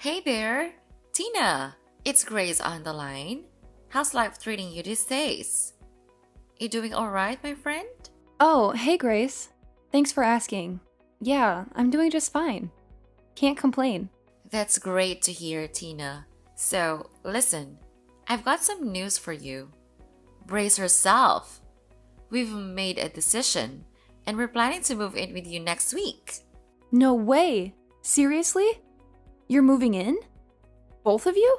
Hey there, Tina. It's Grace on the line. How's life treating you these days? You doing alright, my friend? Oh, hey Grace. Thanks for asking. Yeah, I'm doing just fine. Can't complain. That's great to hear, Tina. So, listen, I've got some news for you. Brace yourself. We've made a decision, and we're planning to move in with you next week. No way! Seriously? You're moving in? Both of you?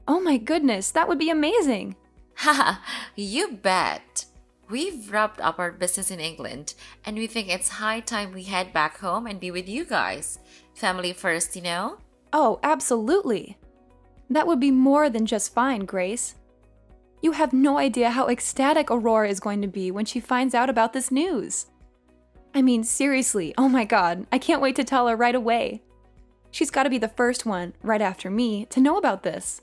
Oh my goodness, that would be amazing! Haha, you bet. We've wrapped up our business in England, and we think it's high time we head back home and be with you guys. Family first, you know? Oh, absolutely! That would be more than just fine, Grace. You have no idea how ecstatic Aurora is going to be when she finds out about this news. I mean, seriously, oh my god, I can't wait to tell her right away. She's gotta be the first one, right after me, to know about this.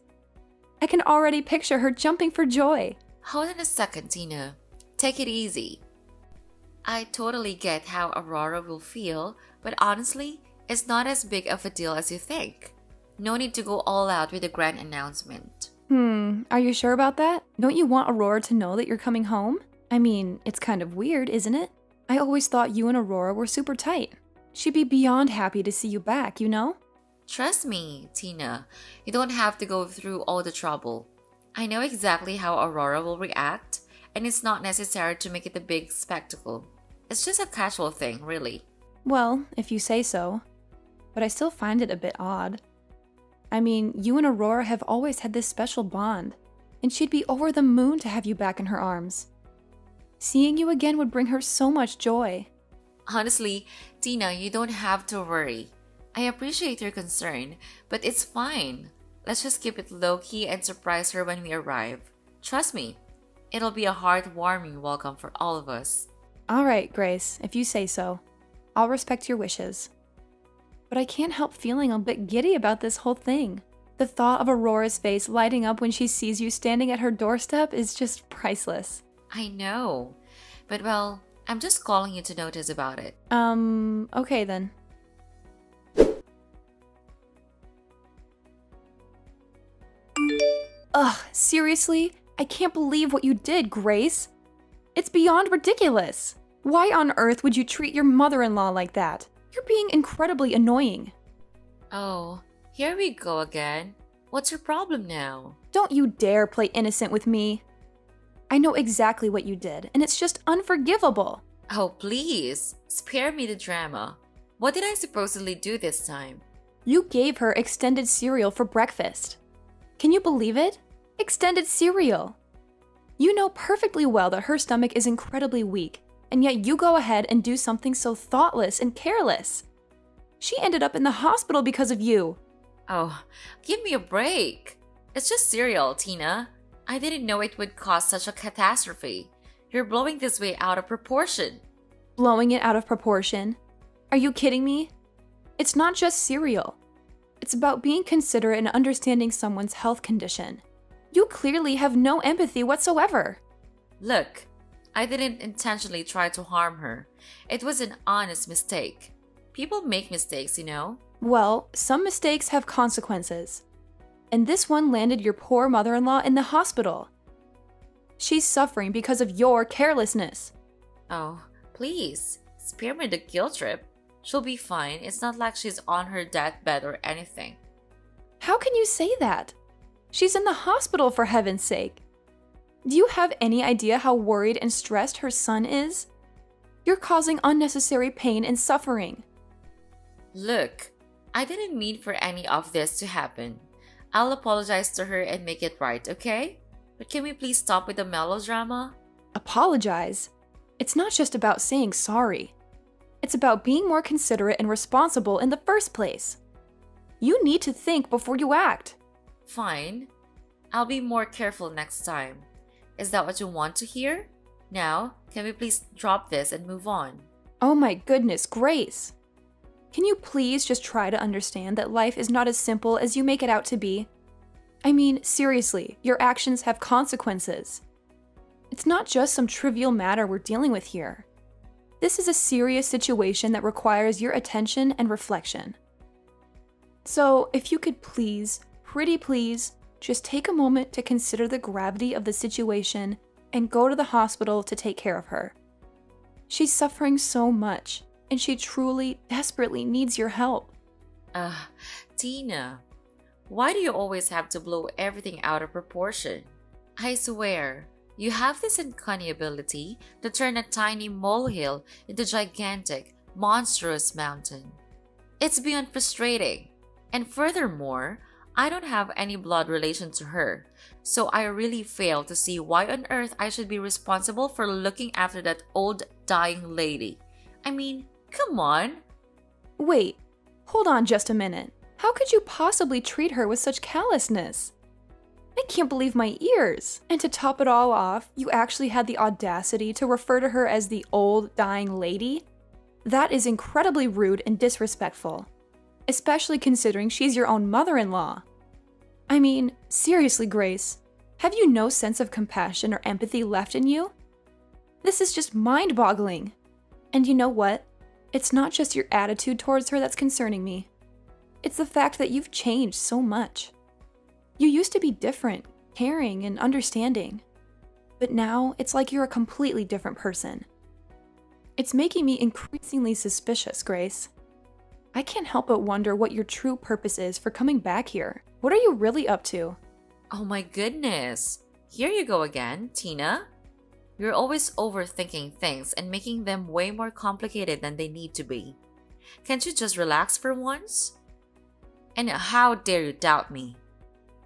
I can already picture her jumping for joy. Hold on a second, Tina. Take it easy. I totally get how Aurora will feel, but honestly, it's not as big of a deal as you think. No need to go all out with a grand announcement. Are you sure about that? Don't you want Aurora to know that you're coming home? I mean, it's kind of weird, isn't it? I always thought you and Aurora were super tight. She'd be beyond happy to see you back, you know? Trust me, Tina. You don't have to go through all the trouble. I know exactly how Aurora will react, and it's not necessary to make it a big spectacle. It's just a casual thing, really. Well, if you say so. But I still find it a bit odd. I mean, you and Aurora have always had this special bond, and she'd be over the moon to have you back in her arms. Seeing you again would bring her so much joy. Honestly, Tina, you don't have to worry. I appreciate your concern, but it's fine. Let's just keep it low-key and surprise her when we arrive. Trust me, it'll be a heartwarming welcome for all of us. All right, Grace, if you say so. I'll respect your wishes. But I can't help feeling a bit giddy about this whole thing. The thought of Aurora's face lighting up when she sees you standing at her doorstep is just priceless. I know, but well, I'm just calling you to notice about it. Okay then. Ugh, seriously? I can't believe what you did, Grace. It's beyond ridiculous. Why on earth would you treat your mother-in-law like that? You're being incredibly annoying. Oh, here we go again. What's your problem now? Don't you dare play innocent with me. I know exactly what you did, and it's just unforgivable. Oh, please, spare me the drama. What did I supposedly do this time? You gave her extended cereal for breakfast. Can you believe it? Extended cereal. You know perfectly well that her stomach is incredibly weak, and yet you go ahead and do something so thoughtless and careless. She ended up in the hospital because of you. Oh, give me a break. It's just cereal, Tina. I didn't know it would cause such a catastrophe. You're blowing this way out of proportion. Blowing it out of proportion? Are you kidding me? It's not just cereal. It's about being considerate and understanding someone's health condition. You clearly have no empathy whatsoever. Look, I didn't intentionally try to harm her. It was an honest mistake. People make mistakes, you know? Well, some mistakes have consequences. And this one landed your poor mother-in-law in the hospital. She's suffering because of your carelessness. Oh, please, spare me the guilt trip. She'll be fine. It's not like she's on her deathbed or anything. How can you say that? She's in the hospital, for heaven's sake. Do you have any idea how worried and stressed her son is? You're causing unnecessary pain and suffering. Look, I didn't mean for any of this to happen. I'll apologize to her and make it right, okay? But can we please stop with the melodrama? Apologize? It's not just about saying sorry. It's about being more considerate and responsible in the first place. You need to think before you act. Fine. I'll be more careful next time. Is that what you want to hear? Now, can we please drop this and move on? Oh my goodness, Grace. Can you please just try to understand that life is not as simple as you make it out to be? I mean, seriously, your actions have consequences. It's not just some trivial matter we're dealing with here. This is a serious situation that requires your attention and reflection. So, if you could please, pretty please, just take a moment to consider the gravity of the situation and go to the hospital to take care of her. She's suffering so much, and she truly, desperately needs your help. Tina, why do you always have to blow everything out of proportion? I swear, you have this uncanny ability to turn a tiny molehill into a gigantic, monstrous mountain. It's beyond frustrating. And furthermore, I don't have any blood relation to her, so I really fail to see why on earth I should be responsible for looking after that old dying lady. I mean, come on. Wait, hold on just a minute. How could you possibly treat her with such callousness? I can't believe my ears. And to top it all off, you actually had the audacity to refer to her as the old dying lady? That is incredibly rude and disrespectful, especially considering she's your own mother-in-law. I mean, seriously, Grace, have you no sense of compassion or empathy left in you? This is just mind-boggling. And you know what? It's not just your attitude towards her that's concerning me. It's the fact that you've changed so much. You used to be different, caring, and understanding. But now, it's like you're a completely different person. It's making me increasingly suspicious, Grace. I can't help but wonder what your true purpose is for coming back here. What are you really up to? Oh my goodness. Here you go again, Tina. You're always overthinking things and making them way more complicated than they need to be. Can't you just relax for once? And how dare you doubt me?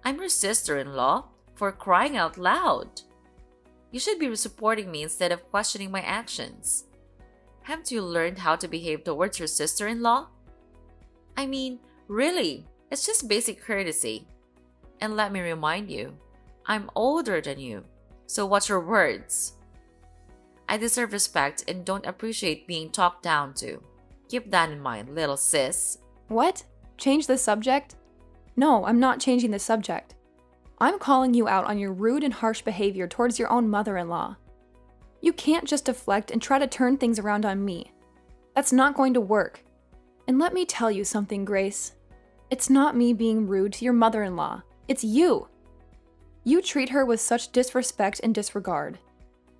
I'm your sister-in-law, for crying out loud. You should be supporting me instead of questioning my actions. Haven't you learned how to behave towards your sister-in-law? I mean, really, it's just basic courtesy. And let me remind you, I'm older than you, so watch your words. I deserve respect and don't appreciate being talked down to. Keep that in mind, little sis. What? Change the subject? No, I'm not changing the subject. I'm calling you out on your rude and harsh behavior towards your own mother-in-law. You can't just deflect and try to turn things around on me. That's not going to work. And let me tell you something, Grace. It's not me being rude to your mother-in-law. It's you. You treat her with such disrespect and disregard.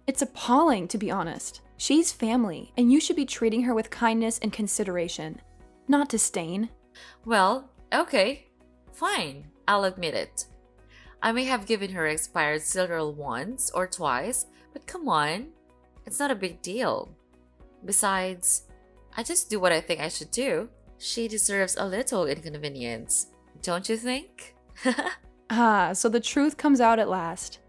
It's appalling, to be honest. She's family, and you should be treating her with kindness and consideration, not disdain. Well, okay. Fine, I'll admit it. I may have given her expired SIL once or twice, but come on, it's not a big deal. Besides, I just do what I think I should do. She deserves a little inconvenience, don't you think? So the truth comes out at last.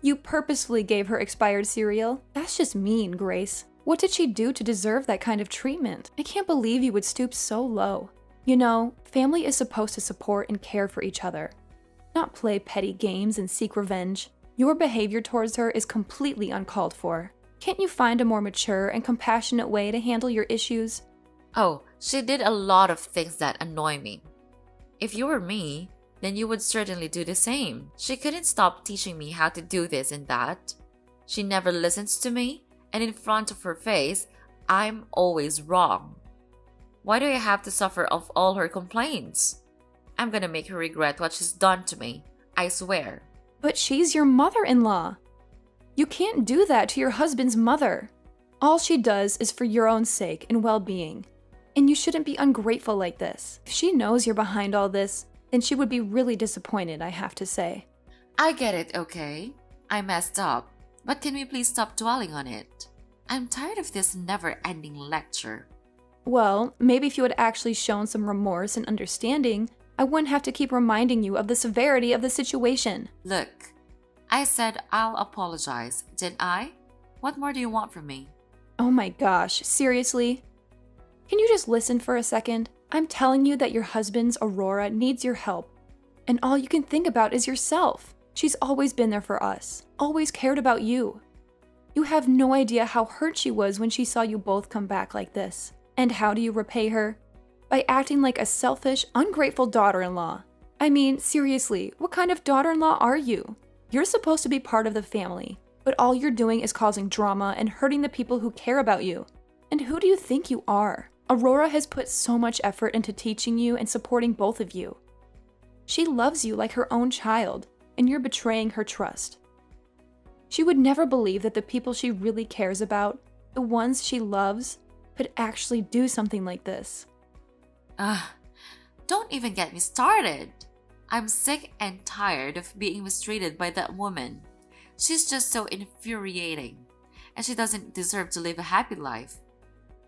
You purposefully gave her expired cereal? That's just mean, Grace. What did she do to deserve that kind of treatment? I can't believe you would stoop so low. You know, family is supposed to support and care for each other, not play petty games and seek revenge. Your behavior towards her is completely uncalled for. Can't you find a more mature and compassionate way to handle your issues? Oh, she did a lot of things that annoy me. If you were me, then you would certainly do the same. She couldn't stop teaching me how to do this and that. She never listens to me, and in front of her face, I'm always wrong. Why do I have to suffer of all her complaints? I'm gonna make her regret what she's done to me, I swear. But she's your mother-in-law. You can't do that to your husband's mother. All she does is for your own sake and well-being. And you shouldn't be ungrateful like this. If she knows you're behind all this, then she would be really disappointed, I have to say. I get it, okay? I messed up, but can we please stop dwelling on it? I'm tired of this never-ending lecture. Well, maybe if you had actually shown some remorse and understanding, I wouldn't have to keep reminding you of the severity of the situation. Look, I said I'll apologize, didn't I? What more do you want from me? Oh my gosh, seriously? Can you just listen for a second? I'm telling you that your husband's Aurora needs your help, and all you can think about is yourself. She's always been there for us, always cared about you. You have no idea how hurt she was when she saw you both come back like this. And how do you repay her? By acting like a selfish, ungrateful daughter-in-law. I mean, seriously, what kind of daughter-in-law are you? You're supposed to be part of the family, but all you're doing is causing drama and hurting the people who care about you. And who do you think you are? Aurora has put so much effort into teaching you and supporting both of you. She loves you like her own child, and you're betraying her trust. She would never believe that the people she really cares about, the ones she loves, could actually do something like this. Don't even get me started. I'm sick and tired of being mistreated by that woman. She's just so infuriating, and she doesn't deserve to live a happy life.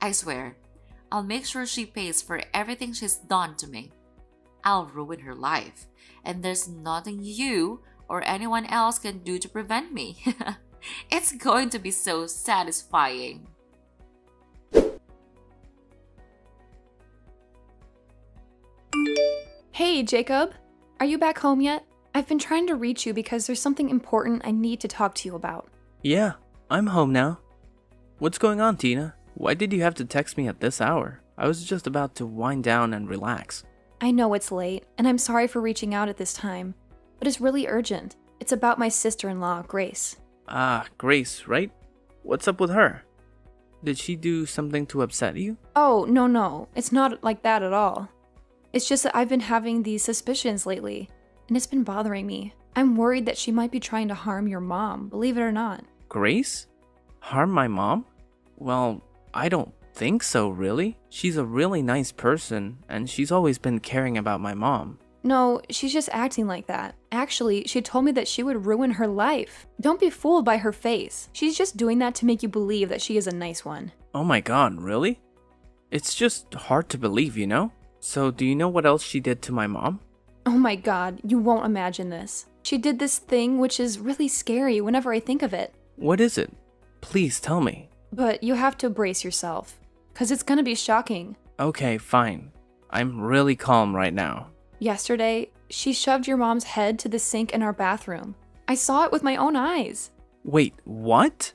I swear, I'll make sure she pays for everything she's done to me. I'll ruin her life, and there's nothing you or anyone else can do to prevent me. It's going to be so satisfying. Hey, Jacob. Are you back home yet? I've been trying to reach you because there's something important I need to talk to you about. Yeah, I'm home now. What's going on, Tina? Why did you have to text me at this hour? I was just about to wind down and relax. I know it's late, and I'm sorry for reaching out at this time, but it's really urgent. It's about my sister-in-law, Grace. Ah, Grace, right? What's up with her? Did she do something to upset you? Oh, no. It's not like that at all. It's just that I've been having these suspicions lately, and it's been bothering me. I'm worried that she might be trying to harm your mom, believe it or not. Grace? Harm my mom? Well, I don't think so, really. She's a really nice person, and she's always been caring about my mom. No, she's just acting like that. Actually, she told me that she would ruin her life. Don't be fooled by her face. She's just doing that to make you believe that she is a nice one. Oh my god, really? It's just hard to believe, you know? So, do you know what else she did to my mom? Oh my god, you won't imagine this. She did this thing which is really scary whenever I think of it. What is it? Please tell me. But you have to brace yourself, because it's gonna be shocking. Okay, fine. I'm really calm right now. Yesterday, she shoved your mom's head to the sink in our bathroom. I saw it with my own eyes. Wait, what?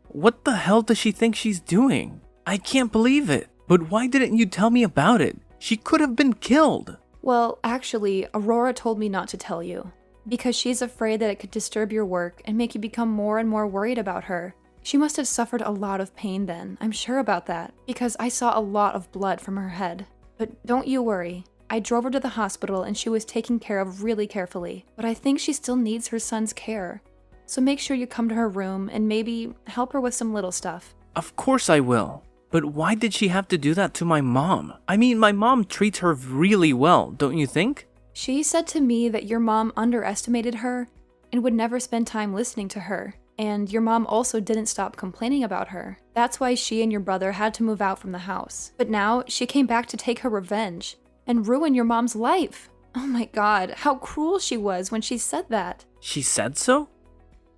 What the hell does she think she's doing? I can't believe it. But why didn't you tell me about it? She could have been killed. Well, actually, Aurora told me not to tell you, because she's afraid that it could disturb your work and make you become more and more worried about her. She must have suffered a lot of pain then, I'm sure about that, because I saw a lot of blood from her head. But don't you worry. I drove her to the hospital and she was taken care of really carefully, but I think she still needs her son's care. So make sure you come to her room and maybe help her with some little stuff. Of course I will. But why did she have to do that to my mom? I mean, my mom treats her really well, don't you think? She said to me that your mom underestimated her and would never spend time listening to her. And your mom also didn't stop complaining about her. That's why she and your brother had to move out from the house. But now she came back to take her revenge and ruin your mom's life. Oh my god, how cruel she was when she said that. She said so?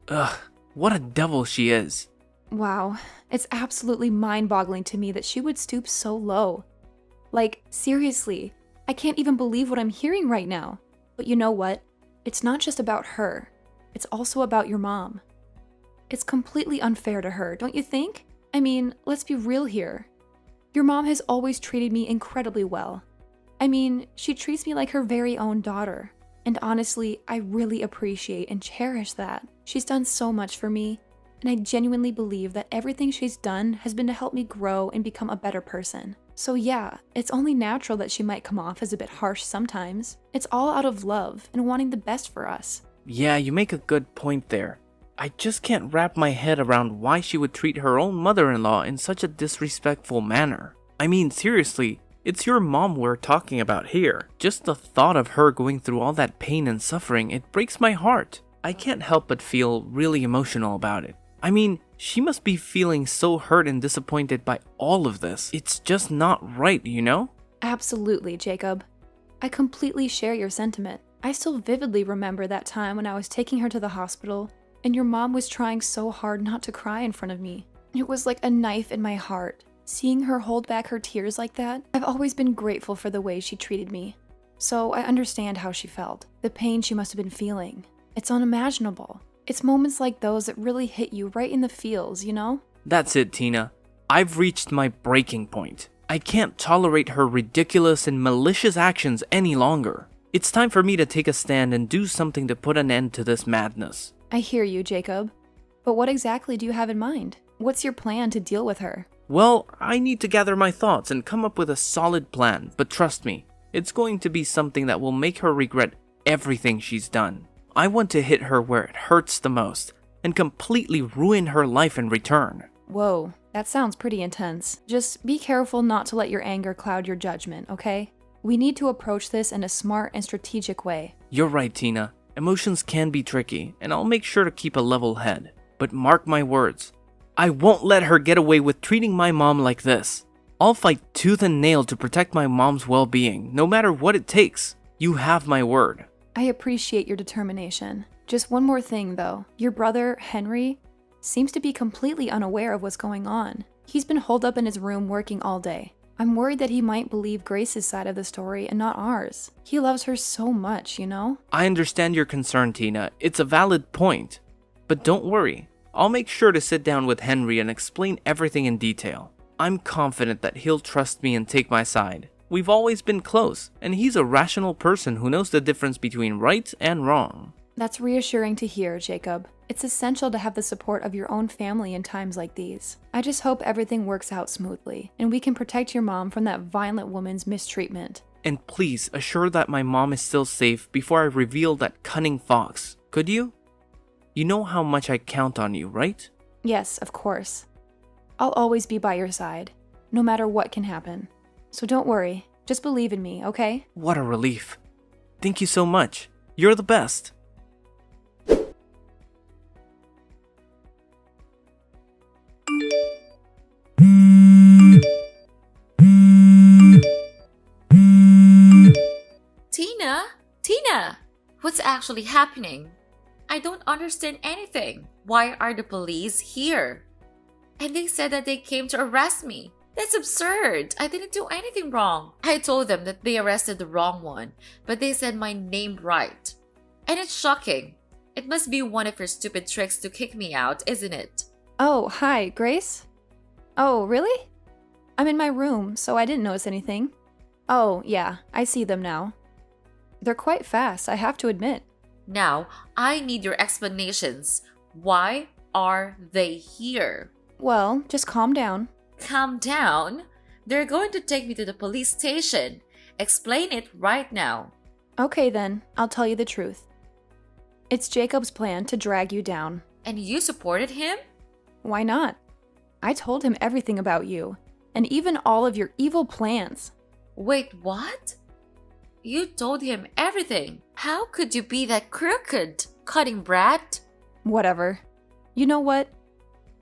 Ugh, what a devil she is. Wow, it's absolutely mind-boggling to me that she would stoop so low. Like, seriously, I can't even believe what I'm hearing right now. But you know what? It's not just about her. It's also about your mom. It's completely unfair to her, don't you think? I mean, let's be real here. Your mom has always treated me incredibly well. I mean, she treats me like her very own daughter. And honestly, I really appreciate and cherish that. She's done so much for me, and I genuinely believe that everything she's done has been to help me grow and become a better person. So yeah, it's only natural that she might come off as a bit harsh sometimes. It's all out of love and wanting the best for us. Yeah, you make a good point there. I just can't wrap my head around why she would treat her own mother-in-law in such a disrespectful manner. I mean, seriously, it's your mom we're talking about here. Just the thought of her going through all that pain and suffering, it breaks my heart. I can't help but feel really emotional about it. I mean, she must be feeling so hurt and disappointed by all of this. It's just not right, you know? Absolutely, Jacob. I completely share your sentiment. I still vividly remember that time when I was taking her to the hospital and your mom was trying so hard not to cry in front of me. It was like a knife in my heart. Seeing her hold back her tears like that, I've always been grateful for the way she treated me. So I understand how she felt, the pain she must have been feeling. It's unimaginable. It's moments like those that really hit you right in the feels, you know? That's it, Tina. I've reached my breaking point. I can't tolerate her ridiculous and malicious actions any longer. It's time for me to take a stand and do something to put an end to this madness. I hear you, Jacob. But what exactly do you have in mind? What's your plan to deal with her? Well, I need to gather my thoughts and come up with a solid plan, but trust me, it's going to be something that will make her regret everything she's done. I want to hit her where it hurts the most and completely ruin her life in return. Whoa, that sounds pretty intense. Just be careful not to let your anger cloud your judgment, okay? We need to approach this in a smart and strategic way. You're right, Tina. Emotions can be tricky, and I'll make sure to keep a level head. But mark my words, I won't let her get away with treating my mom like this. I'll fight tooth and nail to protect my mom's well-being, no matter what it takes. You have my word. I appreciate your determination. Just one more thing, though. Your brother, Henry, seems to be completely unaware of what's going on. He's been holed up in his room working all day. I'm worried that he might believe Grace's side of the story and not ours. He loves her so much, you know? I understand your concern, Tina. It's a valid point. But don't worry. I'll make sure to sit down with Henry and explain everything in detail. I'm confident that he'll trust me and take my side. We've always been close, and he's a rational person who knows the difference between right and wrong. That's reassuring to hear, Jacob. It's essential to have the support of your own family in times like these. I just hope everything works out smoothly, and we can protect your mom from that violent woman's mistreatment. And please assure that my mom is still safe before I reveal that cunning fox. Could you? You know how much I count on you, right? Yes, of course. I'll always be by your side, no matter what can happen. So don't worry, just believe in me, okay? What a relief. Thank you so much. You're the best. Tina! What's actually happening? I don't understand anything. Why are the police here? And they said that they came to arrest me. That's absurd. I didn't do anything wrong. I told them that they arrested the wrong one, but they said my name right. And it's shocking. It must be one of your stupid tricks to kick me out, isn't it? Oh, hi, Grace? Oh, really? I'm in my room, so I didn't notice anything. Oh, yeah, I see them now. They're quite fast, I have to admit. Now, I need your explanations. Why are they here? Well, just calm down. Calm down? They're going to take me to the police station. Explain it right now. Okay then, I'll tell you the truth. It's Jacob's plan to drag you down. And you supported him? Why not? I told him everything about you, and even all of your evil plans. Wait, what? You told him everything. How could you be that crooked, cutting brat? Whatever. You know what?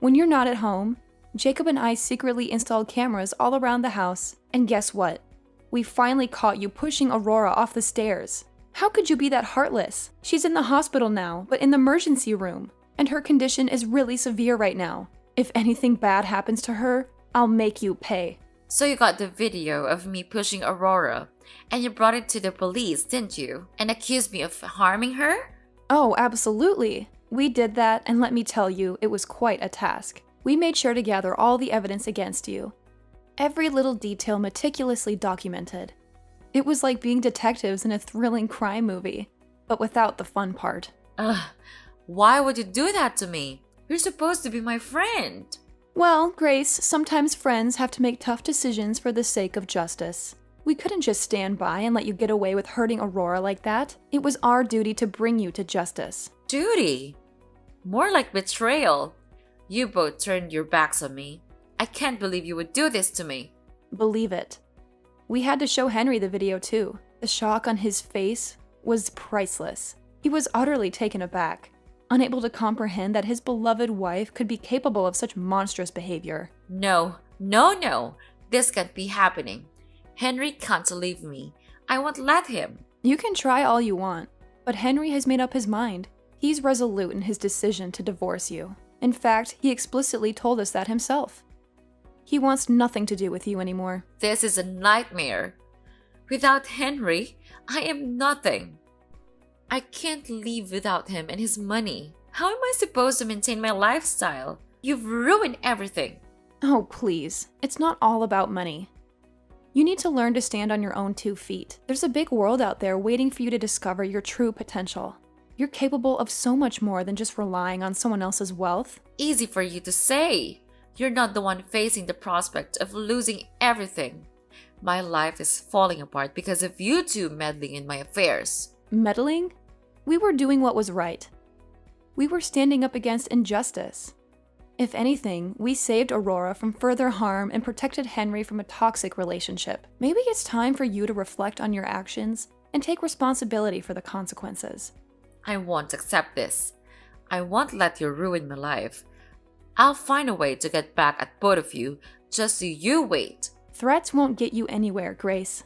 When you're not at home, Jacob and I secretly installed cameras all around the house, and guess what? We finally caught you pushing Aurora off the stairs. How could you be that heartless? She's in the hospital now, but in the emergency room, and her condition is really severe right now. If anything bad happens to her, I'll make you pay. So you got the video of me pushing Aurora, and you brought it to the police, didn't you? And accused me of harming her? Oh, absolutely. We did that, and let me tell you, it was quite a task. We made sure to gather all the evidence against you. Every little detail meticulously documented. It was like being detectives in a thrilling crime movie, but without the fun part. Ugh, why would you do that to me? You're supposed to be my friend. Well, Grace, sometimes friends have to make tough decisions for the sake of justice. We couldn't just stand by and let you get away with hurting Aurora like that. It was our duty to bring you to justice. Duty? More like betrayal. You both turned your backs on me. I can't believe you would do this to me. Believe it. We had to show Henry the video too. The shock on his face was priceless. He was utterly taken aback, unable to comprehend that his beloved wife could be capable of such monstrous behavior. No. This can't be happening. Henry can't leave me. I won't let him. You can try all you want, but Henry has made up his mind. He's resolute in his decision to divorce you. In fact, he explicitly told us that himself. He wants nothing to do with you anymore. This is a nightmare. Without Henry, I am nothing. I can't live without him and his money. How am I supposed to maintain my lifestyle? You've ruined everything. Oh, please. It's not all about money. You need to learn to stand on your own 2 feet. There's a big world out there waiting for you to discover your true potential. You're capable of so much more than just relying on someone else's wealth. Easy for you to say. You're not the one facing the prospect of losing everything. My life is falling apart because of you two meddling in my affairs. Meddling? We were doing what was right. We were standing up against injustice. If anything, we saved Aurora from further harm and protected Henry from a toxic relationship. Maybe it's time for you to reflect on your actions and take responsibility for the consequences. I won't accept this. I won't let you ruin my life. I'll find a way to get back at both of you, just so you wait. Threats won't get you anywhere, Grace.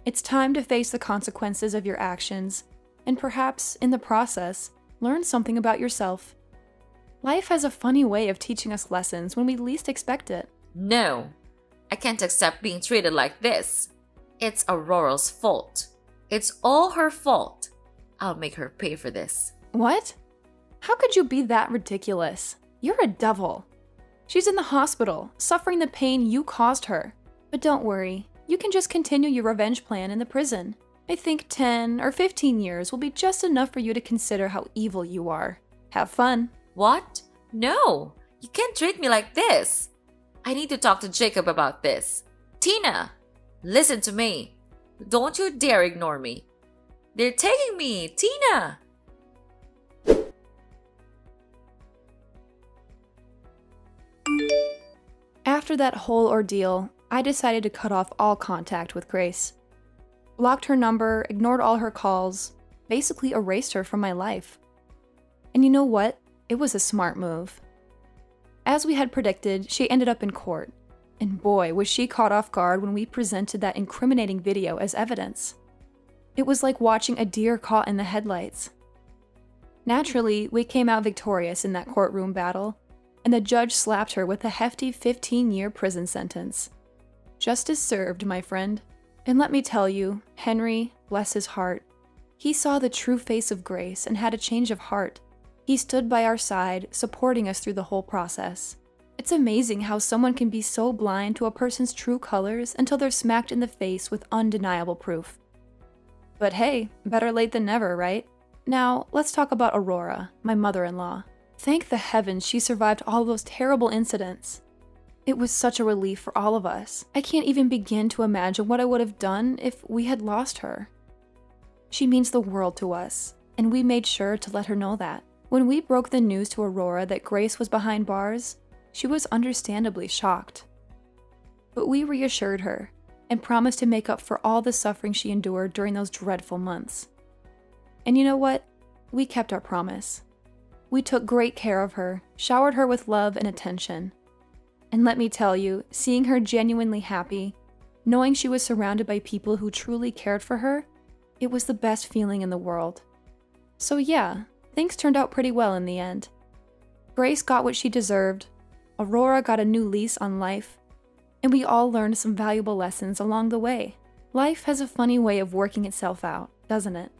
It's time to face the consequences of your actions, and perhaps, in the process, learn something about yourself. Life has a funny way of teaching us lessons when we least expect it. No, I can't accept being treated like this. It's Aurora's fault. It's all her fault. I'll make her pay for this. What? How could you be that ridiculous? You're a devil. She's in the hospital, suffering the pain you caused her. But don't worry, you can just continue your revenge plan in the prison. I think 10 or 15 years will be just enough for you to consider how evil you are. Have fun. What? No, you can't treat me like this. I need to talk to Jacob about this. Tina, listen to me. Don't you dare ignore me. They're taking me, Tina! After that whole ordeal, I decided to cut off all contact with Grace. Blocked her number, ignored all her calls, basically erased her from my life. And you know what? It was a smart move. As we had predicted, she ended up in court. And boy, was she caught off guard when we presented that incriminating video as evidence. It was like watching a deer caught in the headlights. Naturally, we came out victorious in that courtroom battle, and the judge slapped her with a hefty 15-year prison sentence. Justice served, my friend. And let me tell you, Henry, bless his heart, he saw the true face of Grace and had a change of heart. He stood by our side, supporting us through the whole process. It's amazing how someone can be so blind to a person's true colors until they're smacked in the face with undeniable proof. But hey, better late than never, right? Now, let's talk about Aurora, my mother-in-law. Thank the heavens she survived all those terrible incidents. It was such a relief for all of us. I can't even begin to imagine what I would have done if we had lost her. She means the world to us, and we made sure to let her know that. When we broke the news to Aurora that Grace was behind bars, she was understandably shocked. But we reassured her and promised to make up for all the suffering she endured during those dreadful months. And you know what? We kept our promise. We took great care of her, showered her with love and attention. And let me tell you, seeing her genuinely happy, knowing she was surrounded by people who truly cared for her, it was the best feeling in the world. So yeah, things turned out pretty well in the end. Grace got what she deserved, Aurora got a new lease on life, and we all learned some valuable lessons along the way. Life has a funny way of working itself out, doesn't it?